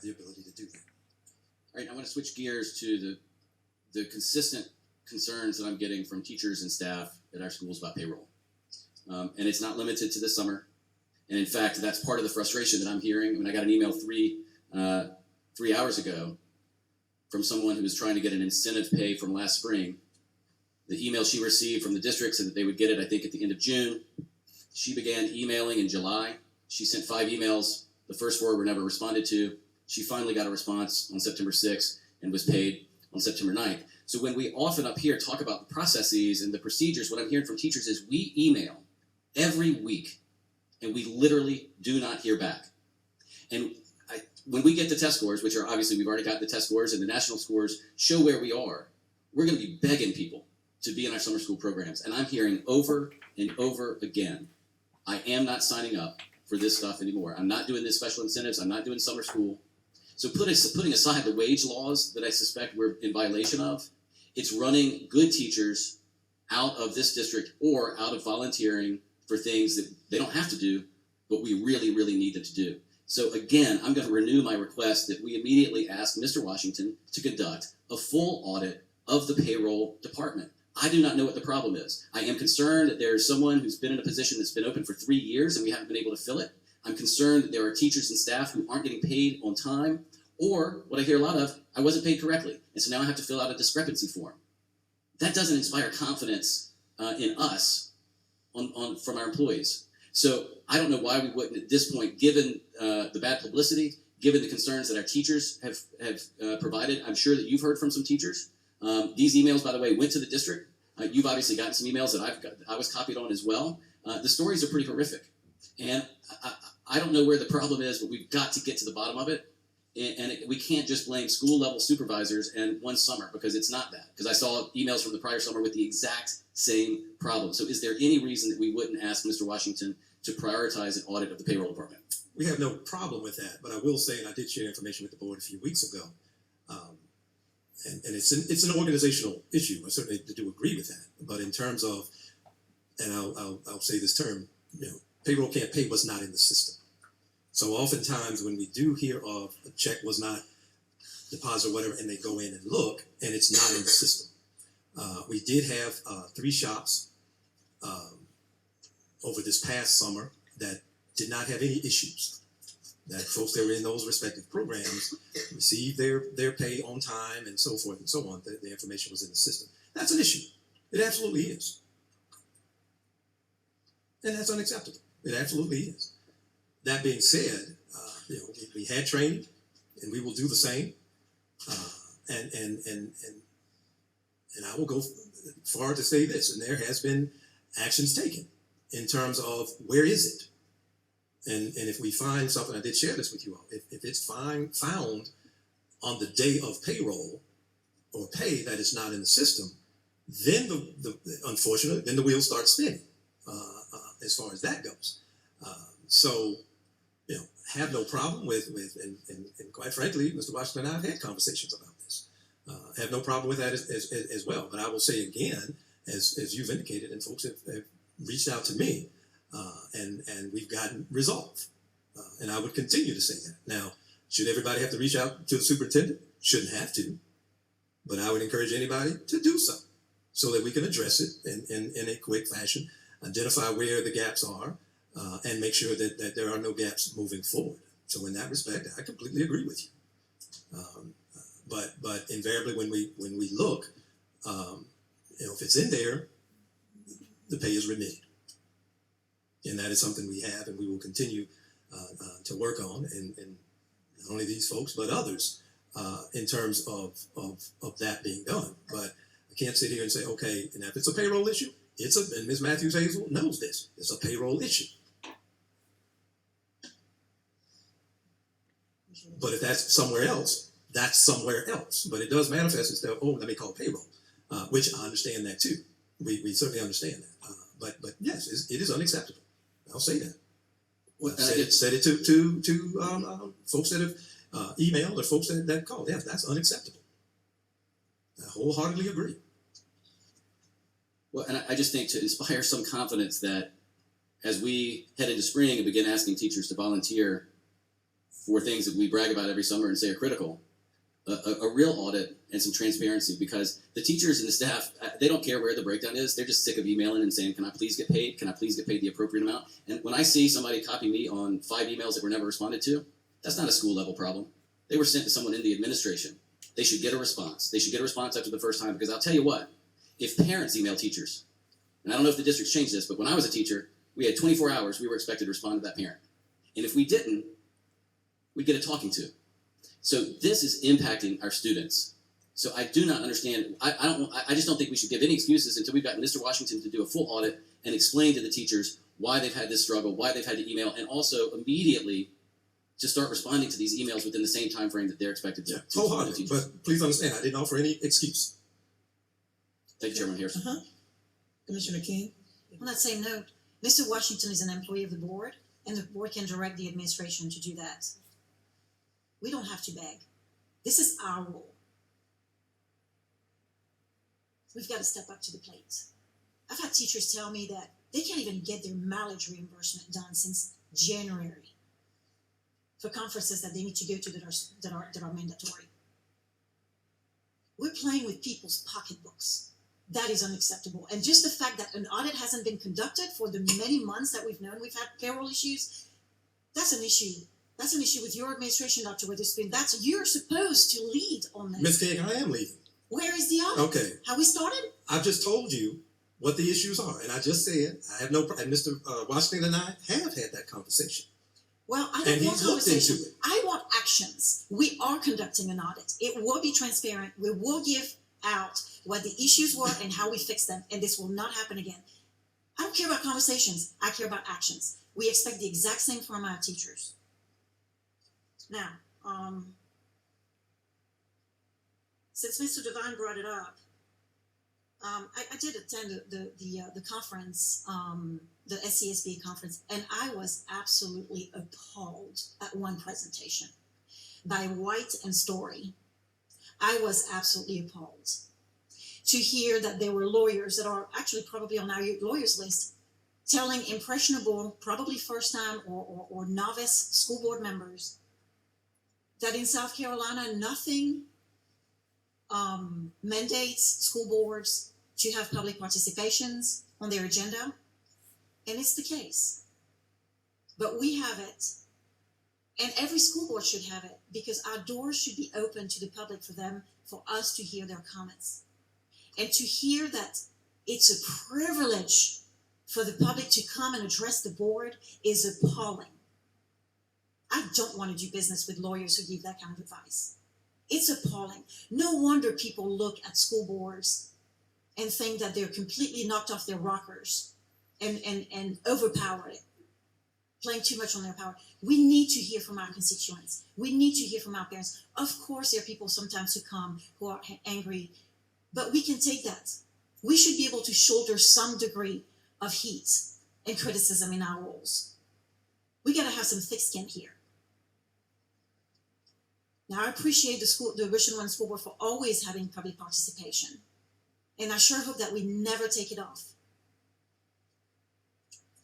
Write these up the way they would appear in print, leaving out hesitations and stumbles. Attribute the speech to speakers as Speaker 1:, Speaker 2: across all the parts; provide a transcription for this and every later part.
Speaker 1: have the ability to do that.
Speaker 2: All right, I want to switch gears to the consistent concerns that I'm getting from teachers and staff at our schools about payroll. And it's not limited to this summer. And in fact, that's part of the frustration that I'm hearing. I mean, I got an email 3 hours ago from someone who was trying to get an incentive pay from last spring. The email she received from the district said that they would get it, I think, at the end of June. She began emailing in July. She sent 5 emails. The first 4 were never responded to. She finally got a response on September 6th and was paid on September 9th. So when we often up here talk about the processes and the procedures, what I'm hearing from teachers is we email every week and we literally do not hear back. And when we get the test scores, which are obviously we've already got the test scores and the national scores show where we are, we're going to be begging people to be in our summer school programs. And I'm hearing over and over again, I am not signing up for this stuff anymore. I'm not doing this special incentives. I'm not doing summer school. So putting aside the wage laws that I suspect we're in violation of, it's running good teachers out of this district or out of volunteering for things that they don't have to do, but we really, really need them to do. So again, I'm going to renew my request that we immediately ask Mr. Washington to conduct a full audit of the payroll department. I do not know what the problem is. I am concerned that there's someone who's been in a position that's been open for 3 years and we haven't been able to fill it. I'm concerned that there are teachers and staff who aren't getting paid on time, or what I hear a lot of, I wasn't paid correctly, and so now I have to fill out a discrepancy form. That doesn't inspire confidence in us from our employees. So I don't know why we wouldn't at this point, given the bad publicity, given the concerns that our teachers have provided. I'm sure that you've heard from some teachers. These emails, by the way, went to the district. You've obviously gotten some emails that I was copied on as well. The stories are pretty horrific. And I don't know where the problem is, but we've got to get to the bottom of it. And we can't just blame school-level supervisors and one summer, because it's not that. Because I saw emails from the prior summer with the exact same problem. So is there any reason that we wouldn't ask Mr. Washington to prioritize an audit of the payroll department?
Speaker 1: We have no problem with that, but I will say, and I did share information with the board a few weeks ago, and it's an organizational issue. I certainly do agree with that. But in terms of, and I'll say this term, payroll can't pay what's not in the system. So oftentimes when we do hear of a check was not deposited or whatever, and they go in and look, and it's not in the system. We did have 3 shops over this past summer that did not have any issues. That folks that were in those respective programs received their pay on time and so forth and so on. The information was in the system. That's an issue. It absolutely is. And that's unacceptable. It absolutely is. That being said, we had training, and we will do the same. And I will go far to say this, and there has been actions taken in terms of where is it, and if we find something, I did share this with you all. If it's found on the day of payroll or pay that is not in the system, then unfortunately, then the wheels start spinning as far as that goes. So. Have no problem with and quite frankly, Mr. Washington and I have had conversations about this. Have no problem with that as well. But I will say again, as you've indicated, and folks have reached out to me, and we've gotten resolve. And I would continue to say that. Now, should everybody have to reach out to the superintendent? Shouldn't have to. But I would encourage anybody to do so that we can address it in a quick fashion, identify where the gaps are, and make sure that there are no gaps moving forward. So in that respect, I completely agree with you. But invariably, when we look, if it's in there, the pay is remitted, and that is something we have, and we will continue to work on, and not only these folks but others in terms of that being done. But I can't sit here and say, okay, and if it's a payroll issue, and Ms. Matthews-Hazel knows this, it's a payroll issue. But if that's somewhere else, that's somewhere else. But it does manifest itself, let me call payroll, which I understand that too. We certainly understand that. But yes, it is unacceptable. I'll say that. Well, said it to folks that have emailed or folks that called. Yeah, that's unacceptable. I wholeheartedly agree.
Speaker 2: Well, and I just think to inspire some confidence that as we head into spring and begin asking teachers to volunteer for things that we brag about every summer and say are critical, a real audit and some transparency, because the teachers and the staff, they don't care where the breakdown is. They're just sick of emailing and saying, can I please get paid? Can I please get paid the appropriate amount? And when I see somebody copy me on 5 emails that were never responded to, that's not a school level problem. They were sent to someone in the administration. They should get a response. They should get a response after the first time, because I'll tell you what, if parents email teachers, and I don't know if the district's changed this, but when I was a teacher, we had 24 hours we were expected to respond to that parent. And if we didn't, we'd get a talking to. So this is impacting our students. So I do not understand. I just don't think we should give any excuses until we've got Mr. Washington to do a full audit and explain to the teachers why they've had this struggle, why they've had to email, and also immediately to start responding to these emails within the same time frame that they're expected to.
Speaker 1: Wholeheartedly, but please understand, I didn't offer any excuse.
Speaker 2: Thank you, Chairman Harrison.
Speaker 3: Commissioner King?
Speaker 4: On that same note, Mr. Washington is an employee of the board, and the board can direct the administration to do that. We don't have to beg. This is our role. We've got to step up to the plate. I've had teachers tell me that they can't even get their mileage reimbursement done since January for conferences that they need to go to that are mandatory. We're playing with people's pocketbooks. That is unacceptable. And just the fact that an audit hasn't been conducted for the many months that we've known we've had payroll issues, that's an issue. That's an issue with your administration, Dr. Witherspoon. You're supposed to lead on this.
Speaker 1: Ms. King, I am leaving.
Speaker 4: Where is the audit?
Speaker 1: Okay.
Speaker 4: Have we started?
Speaker 1: I've just told you what the issues are, and I just said I have no. And Mr. Washington and I have had that conversation.
Speaker 4: Well, I
Speaker 1: And
Speaker 4: don't want
Speaker 1: he's looked into
Speaker 4: conversation.
Speaker 1: it.
Speaker 4: I want actions. We are conducting an audit. It will be transparent. We will give out what the issues were and how we fix them, and this will not happen again. I don't care about conversations. I care about actions. We expect the exact same from our teachers. Now, since Mr. Devine brought it up, I did attend the conference, the SCSB conference, and I was absolutely appalled at one presentation by White and Story. I was absolutely appalled to hear that there were lawyers that are actually probably on our lawyers list telling impressionable, probably first time or novice school board members that in South Carolina, nothing mandates school boards to have public participations on their agenda. And it's the case. But we have it. And every school board should have it, because our doors should be open to the public for us to hear their comments. And to hear that it's a privilege for the public to come and address the board is appalling. I don't want to do business with lawyers who give that kind of advice. It's appalling. No wonder people look at school boards and think that they're completely knocked off their rockers and overpowered, playing too much on their power. We need to hear from our constituents. We need to hear from our parents. Of course, there are people sometimes who come who are angry, but we can take that. We should be able to shoulder some degree of heat and criticism in our roles. We got to have some thick skin here. Now, I appreciate the Richland One School Board for always having public participation. And I sure hope that we never take it off.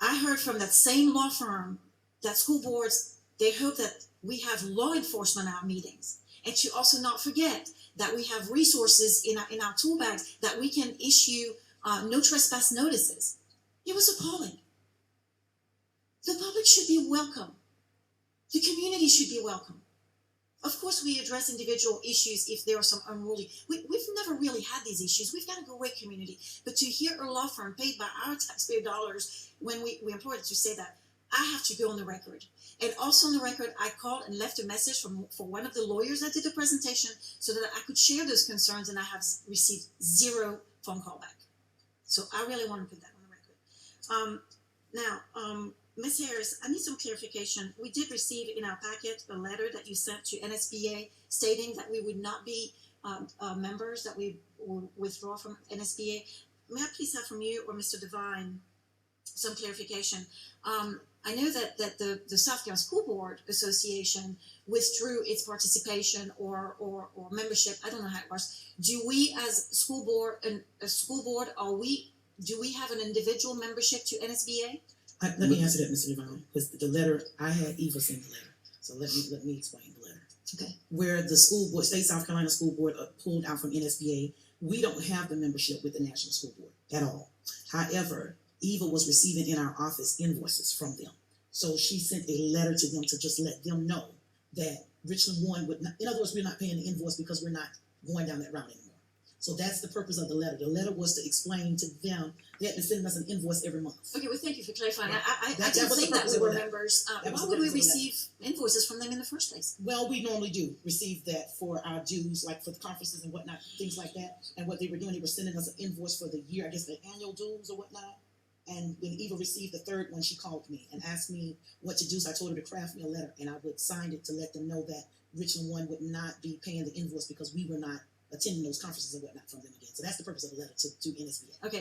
Speaker 4: I heard from that same law firm that school boards, they hope that we have law enforcement at our meetings. And to also not forget that we have resources in our tool bags that we can issue no trespass notices. It was appalling. The public should be welcome. The community should be welcome. Of course, we address individual issues if there are some unruly. We've never really had these issues. We've got a great community. But to hear a law firm paid by our taxpayer dollars when we employed to say that, I have to go on the record. And also on the record, I called and left a message for one of the lawyers that did the presentation so that I could share those concerns, and I have received 0 phone call back. So I really want to put that on the record. Ms. Harris, I need some clarification. We did receive in our packet a letter that you sent to NSBA stating that we would not be members, that we will withdraw from NSBA. May I please have from you or Mr. Devine some clarification? I know that the South Carolina School Board Association withdrew its participation or membership. I don't know how it works. Do we as school board do we have an individual membership to NSBA?
Speaker 3: Let me answer that, Mr. Devine, because the letter, I had Eva send the letter. So let me explain the letter.
Speaker 4: Okay.
Speaker 3: Where the school board, State South Carolina School Board pulled out from NSBA, we don't have the membership with the National School Board at all. However, Eva was receiving in our office invoices from them. So she sent a letter to them to just let them know that Richland One would not, in other words, we're not paying the invoice because we're not going down that route anymore. So that's the purpose of the letter. The letter was to explain to them, they had been sending us an invoice every month.
Speaker 4: Okay, well, thank you for clarifying.
Speaker 3: Yeah.
Speaker 4: I
Speaker 3: That
Speaker 4: didn't
Speaker 3: was the
Speaker 4: think that
Speaker 3: purpose
Speaker 4: we
Speaker 3: of
Speaker 4: were
Speaker 3: the letter.
Speaker 4: members.
Speaker 3: That was
Speaker 4: Why
Speaker 3: the
Speaker 4: would we
Speaker 3: purpose of the letter.
Speaker 4: receive invoices from them in the first place?
Speaker 3: Well, we normally do receive that for our dues, like for the conferences and whatnot, things like that. And what they were doing, they were sending us an invoice for the year, I guess the annual dues or whatnot. And when Eva received the third one, she called me and asked me what to do. So I told her to craft me a letter, and I would sign it to let them know that Richland One would not be paying the invoice because we were not attending those conferences and whatnot from them again. So that's the purpose of the letter to NSBA.
Speaker 4: Okay,